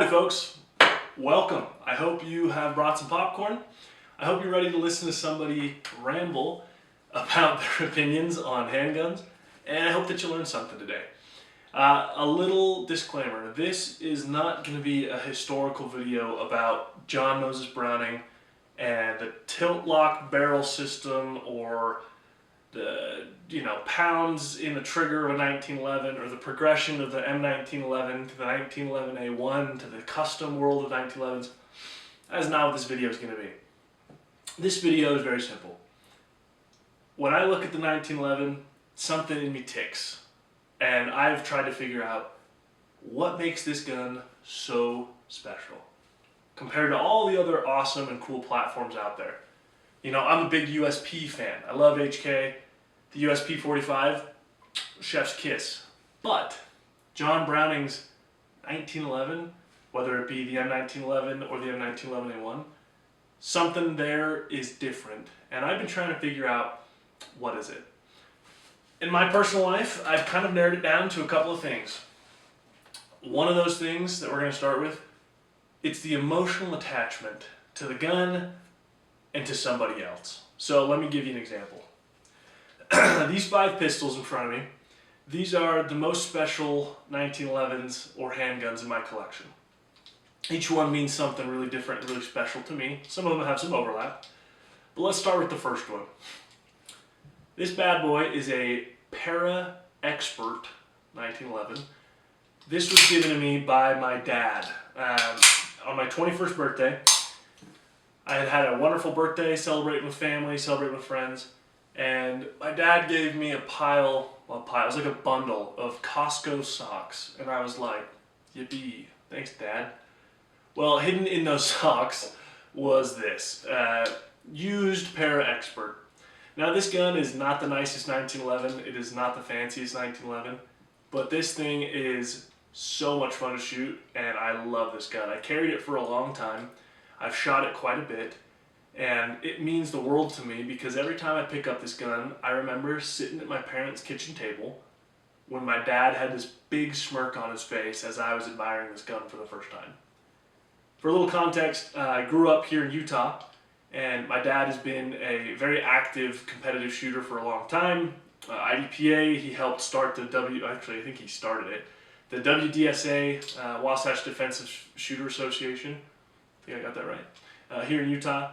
Howdy folks, welcome. I hope you have brought some popcorn. I hope you're ready to listen to somebody ramble about their opinions on handguns, and I hope that you learned something today. A little disclaimer, this is not going to be a historical video about John Moses Browning and the tilt lock barrel system or the pounds in the trigger of a 1911 or the progression of the M1911 to the 1911A1 to the custom world of 1911s. That is not what this video is going to be. This video is very simple. When I look at the 1911, something in me ticks, and I've tried to figure out what makes this gun so special compared to all the other awesome and cool platforms out there. You know, I'm a big USP fan. I love HK. The USP 45, chef's kiss. But John Browning's 1911, whether it be the M1911 or the M1911A1, something there is different. And I've been trying to figure out, what is it? In my personal life, I've kind of narrowed it down to a couple of things. One of those things that we're going to start with, it's the emotional attachment to the gun and to somebody else. So let me give you an example. These 5 pistols in front of me, these are the most special 1911s or handguns in my collection. Each one means something really different and really special to me. Some of them have some overlap. But let's start with the first one. This bad boy is a Para Expert 1911. This was given to me by my dad on my 21st birthday. I had a wonderful birthday, celebrating with family, celebrating with friends, and my dad gave me it was like a bundle of Costco socks, and I was like, yippee, thanks Dad. Well, hidden in those socks was this, used Para Expert. Now this gun is not the nicest 1911, it is not the fanciest 1911, but this thing is so much fun to shoot, and I love this gun. I carried it for a long time. I've shot it quite a bit, and it means the world to me because every time I pick up this gun, I remember sitting at my parents' kitchen table when my dad had this big smirk on his face as I was admiring this gun for the first time. For a little context, I grew up here in Utah, and my dad has been a very active competitive shooter for a long time. IDPA, he helped start the I think he started it. The WDSA, Wasatch Defensive Shooter Association. I think I got that right, here in Utah.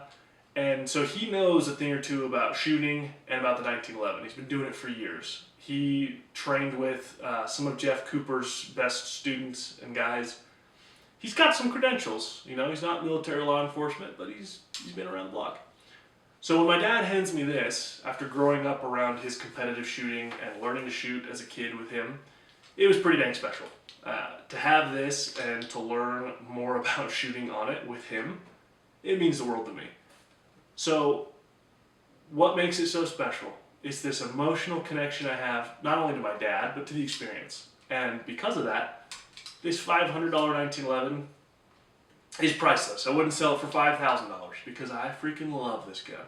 And so he knows a thing or two about shooting and about the 1911. He's been doing it for years. He trained with some of Jeff Cooper's best students and guys. He's got some credentials, you know, he's not military law enforcement, but he's been around the block. So when my dad hands me this, after growing up around his competitive shooting and learning to shoot as a kid with him, it was pretty dang special. To have this and to learn more about shooting on it with him, it means the world to me. So what makes it so special? It's this emotional connection I have not only to my dad, but to the experience. And because of that, this $500 1911 is priceless. I wouldn't sell it for $5,000 because I freaking love this gun.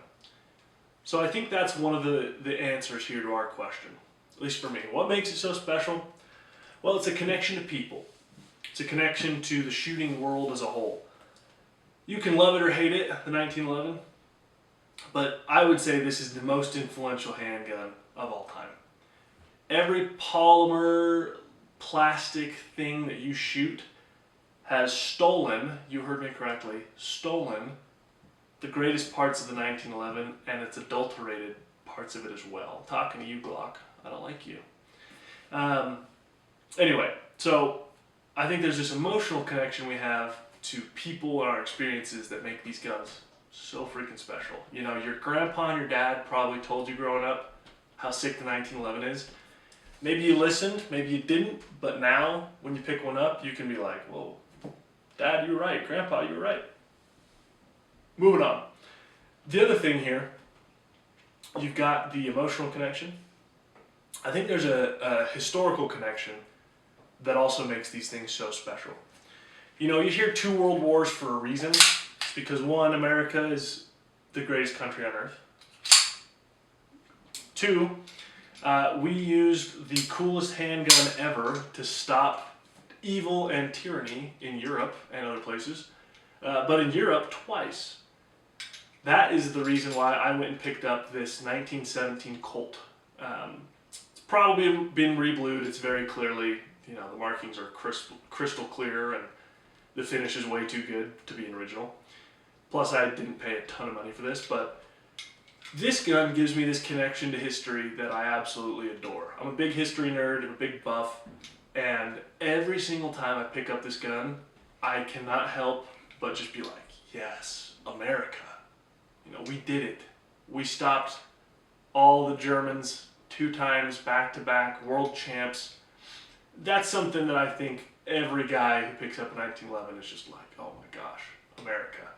So I think that's one of the answers here to our question, at least for me. What makes it so special? Well, it's a connection to people. It's a connection to the shooting world as a whole. You can love it or hate it, the 1911, but I would say this is the most influential handgun of all time. Every polymer, plastic thing that you shoot has stolen, you heard me correctly, stolen the greatest parts of the 1911 and its adulterated parts of it as well. I'm talking to you, Glock. I don't like you. Anyway, so I think there's this emotional connection we have to people and our experiences that make these guns so freaking special. You know, your grandpa and your dad probably told you growing up how sick the 1911 is. Maybe you listened, maybe you didn't, but now when you pick one up, you can be like, whoa, Dad, you were right, Grandpa, you were right. Moving on. The other thing here, you've got the emotional connection. I think there's a historical connection that also makes these things so special. You know, you hear 2 world wars for a reason. It's because 1, America is the greatest country on earth. 2, we used the coolest handgun ever to stop evil and tyranny in Europe and other places, but in Europe twice. That is the reason why I went and picked up this 1917 Colt. It's probably been reblued. It's very clearly, the markings are crystal clear, and the finish is way too good to be an original. Plus, I didn't pay a ton of money for this, but this gun gives me this connection to history that I absolutely adore. I'm a big history nerd, I'm a big buff, and every single time I pick up this gun, I cannot help but just be like, yes, America. We did it. We stopped all the Germans 2 times back to back, world champs. That's something that I think every guy who picks up a 1911 is just like, oh my gosh, America.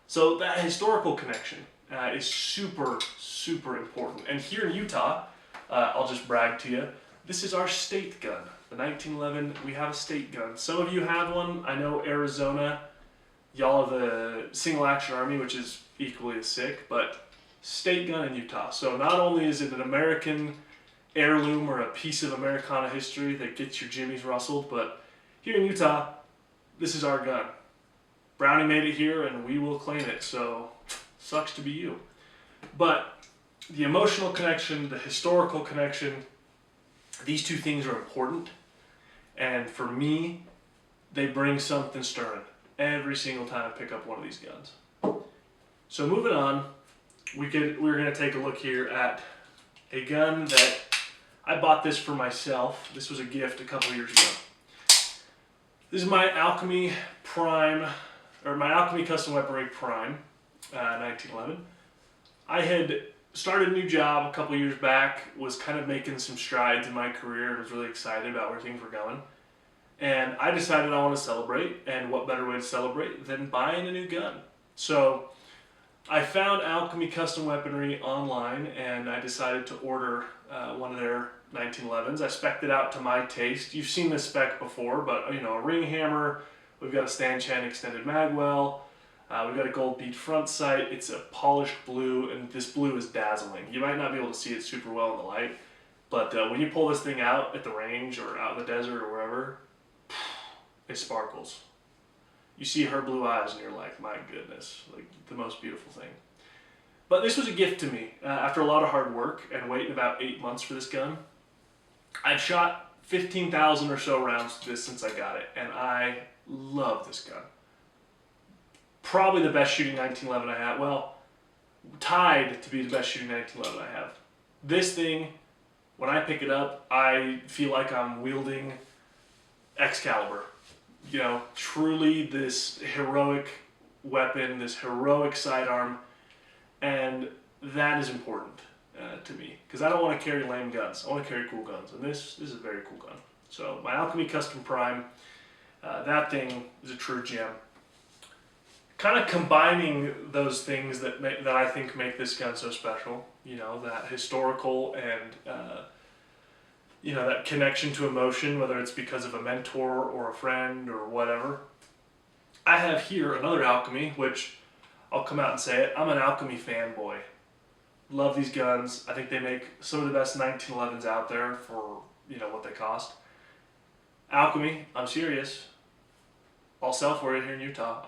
So that historical connection is super, super important. And here in Utah, I'll just brag to you, this is our state gun. The 1911, we have a state gun. Some of you have one. I know Arizona, y'all are the single action army, which is equally as sick, but state gun in Utah. So not only is it an American heirloom or a piece of Americana history that gets your jimmies rustled, but here in Utah, this is our gun. Brownie made it here and we will claim it, so sucks to be you. But the emotional connection, the historical connection, these 2 things are important, and for me, they bring something stirring every single time I pick up one of these guns. So moving on, we're going to take a look here at a gun that I bought this for myself. This was a gift a couple years ago. This is my Alchemy Prime, or my Alchemy Custom Weaponry Prime, 1911. I had started a new job a couple years back, was kind of making some strides in my career, and was really excited about where things were going. And I decided I want to celebrate, and what better way to celebrate than buying a new gun. So I found Alchemy Custom Weaponry online, and I decided to order one of their 1911s. I spec'd it out to my taste. You've seen this spec before, but a ring hammer, we've got a stanchion extended magwell, we've got a gold bead front sight, it's a polished blue, and this blue is dazzling. You might not be able to see it super well in the light, but when you pull this thing out at the range or out in the desert or wherever, it sparkles. You see her blue eyes and you're like, my goodness, like the most beautiful thing. But this was a gift to me. After a lot of hard work and waiting about 8 months for this gun, I've shot 15,000 or so rounds to this since I got it, and I love this gun. Probably the best shooting 1911 I have. Well, tied to be the best shooting 1911 I have. This thing, when I pick it up, I feel like I'm wielding Excalibur. Truly this heroic weapon, this heroic sidearm, and that is important to me, because I don't want to carry lame guns. I want to carry cool guns, and this is a very cool gun. So my Alchemy Custom Prime, that thing is a true gem. Kind of combining those things that I think make this gun so special, that historical and that connection to emotion, whether it's because of a mentor or a friend or whatever. I have here another Alchemy, which I'll come out and say it, I'm an Alchemy fanboy. Love these guns. I think they make some of the best 1911s out there for what they cost. Alchemy, I'm serious. I'll sell for it here in Utah.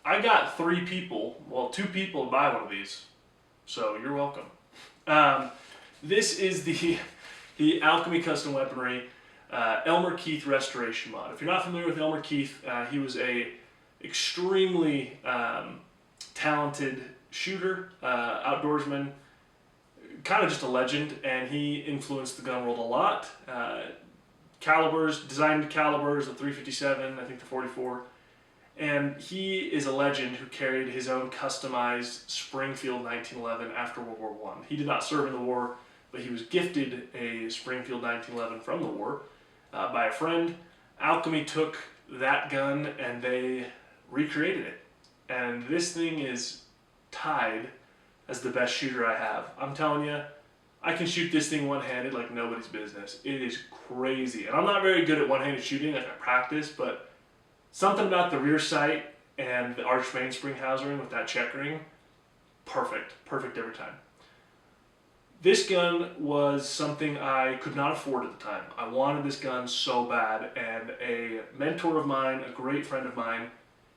I got 3 people, well 2 people to buy one of these, so you're welcome. This is the Alchemy Custom Weaponry Elmer Keith Restoration Mod. If you're not familiar with Elmer Keith, he was a extremely talented shooter, outdoorsman, kind of just a legend, and he influenced the gun world a lot. Designed calibers, the .357, I think the .44, and he is a legend who carried his own customized Springfield 1911 after World War I. He did not serve in the war, but he was gifted a Springfield 1911 from the war by a friend. Alchemy took that gun and they recreated it. And this thing is tied as the best shooter I have. I'm telling you, I can shoot this thing one-handed like nobody's business. It is crazy. And I'm not very good at one-handed shooting, like I practice, but something about the rear sight and the arched mainspring housing with that checkering, perfect. Perfect every time. This gun was something I could not afford at the time. I wanted this gun so bad, and a mentor of mine, a great friend of mine,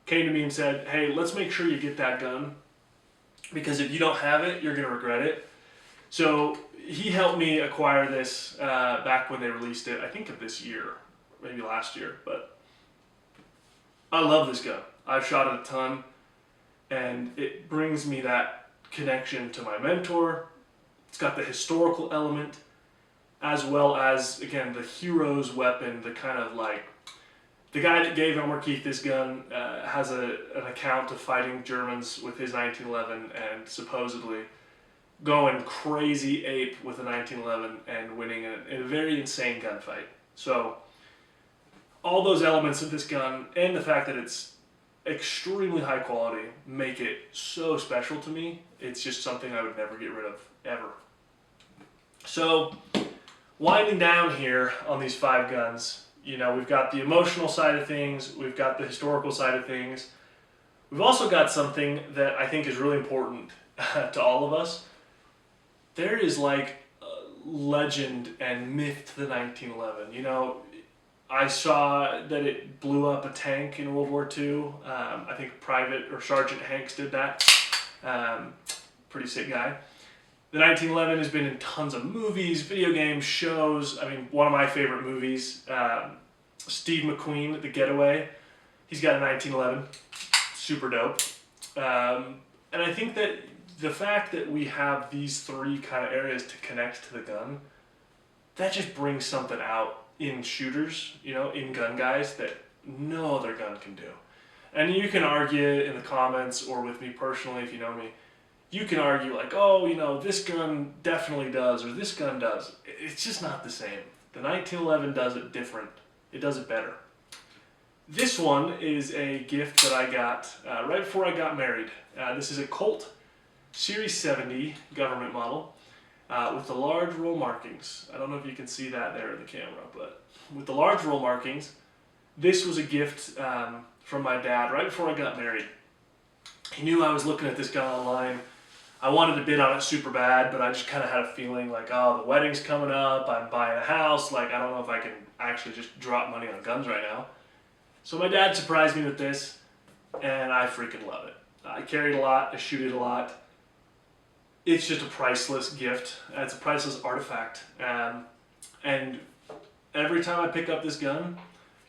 came to me and said, hey, let's make sure you get that gun, because if you don't have it, you're going to regret it. So he helped me acquire this back when they released it, I think of this year, maybe last year, but I love this gun. I've shot it a ton, and it brings me that connection to my mentor. It's got the historical element, as well as, again, the hero's weapon, the kind of like, the guy that gave Elmer Keith this gun has an account of fighting Germans with his 1911 and supposedly going crazy ape with a 1911 and winning in a very insane gunfight. So all those elements of this gun and the fact that it's extremely high quality make it so special to me. It's just something I would never get rid of, ever. So winding down here on these 5 guns, you know, we've got the emotional side of things, we've got the historical side of things. We've also got something that I think is really important to all of us. There is like legend and myth to the 1911. You know, I saw that it blew up a tank in World War II. I think Private or Sergeant Hanks did that. Pretty sick guy. The 1911 has been in tons of movies, video games, shows. I mean, one of my favorite movies, Steve McQueen, The Getaway. He's got a 1911. Super dope. And I think that the fact that we have these 3 kind of areas to connect to the gun, that just brings something out in shooters, you know, in gun guys that no other gun can do. And you can argue in the comments or with me personally, if you know me, you can argue like, oh, you know, this gun definitely does or this gun does. It's just not the same. The 1911 does it different. It does it better. This one is a gift that I got right before I got married. This is a Colt Series 70 government model. With the large roll markings. I don't know if you can see that there in the camera, but with the large roll markings, this was a gift from my dad right before I got married. He knew I was looking at this gun online. I wanted to bid on it super bad, but I just kind of had a feeling like, oh, the wedding's coming up, I'm buying a house, like I don't know if I can actually just drop money on guns right now. So my dad surprised me with this, and I freaking love it. I carry it a lot, I shoot it a lot. It's just a priceless gift. It's a priceless artifact. And every time I pick up this gun,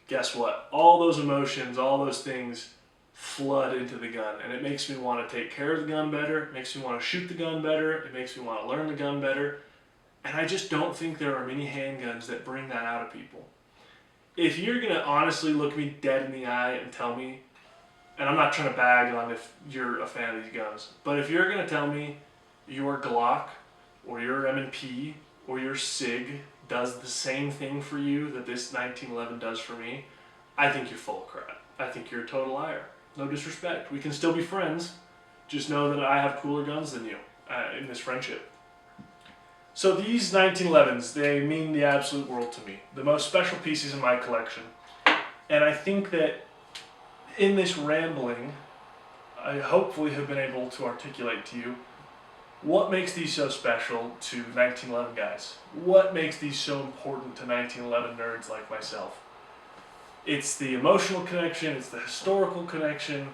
guess what? All those emotions, all those things flood into the gun. And it makes me want to take care of the gun better. It makes me want to shoot the gun better. It makes me want to learn the gun better. And I just don't think there are many handguns that bring that out of people. If you're going to honestly look me dead in the eye and tell me, and I'm not trying to bag on if you're a fan of these guns, but if you're going to tell me your Glock or your M&P or your SIG does the same thing for you that this 1911 does for me, I think you're full of crap. I think you're a total liar. No disrespect. We can still be friends. Just know that I have cooler guns than you in this friendship. So these 1911s, they mean the absolute world to me. The most special pieces in my collection. And I think that in this rambling, I hopefully have been able to articulate to you what makes these so special to 1911 guys? What makes these so important to 1911 nerds like myself? It's the emotional connection, it's the historical connection,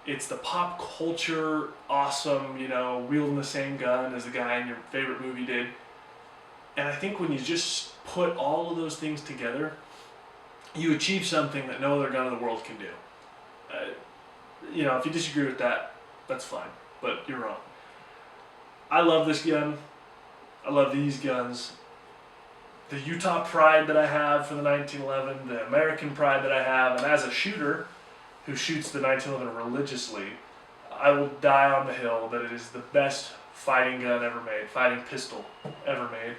it's the pop culture awesome, you know, wielding the same gun as the guy in your favorite movie did. And I think when you just put all of those things together, you achieve something that no other gun in the world can do. You know, if you disagree with that, that's fine, but you're wrong. I love this gun. I love these guns. The Utah pride that I have for the 1911, the American pride that I have, and as a shooter who shoots the 1911 religiously, I will die on the hill that it is the best fighting gun ever made, fighting pistol ever made.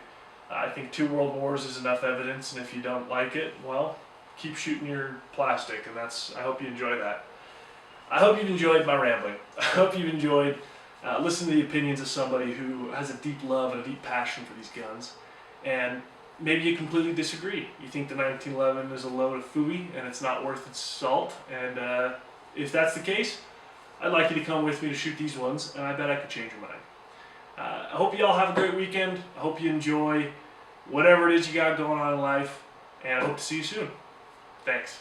I think 2 world wars is enough evidence, and if you don't like it, well, keep shooting your plastic, and I hope you enjoy that. I hope you've enjoyed my rambling. I hope you've enjoyed listening to the opinions of somebody who has a deep love and a deep passion for these guns. And maybe you completely disagree. You think the 1911 is a load of phooey and it's not worth its salt. And if that's the case, I'd like you to come with me to shoot these ones, and I bet I could change your mind. I hope you all have a great weekend. I hope you enjoy whatever it is you got going on in life, and I hope to see you soon. Thanks.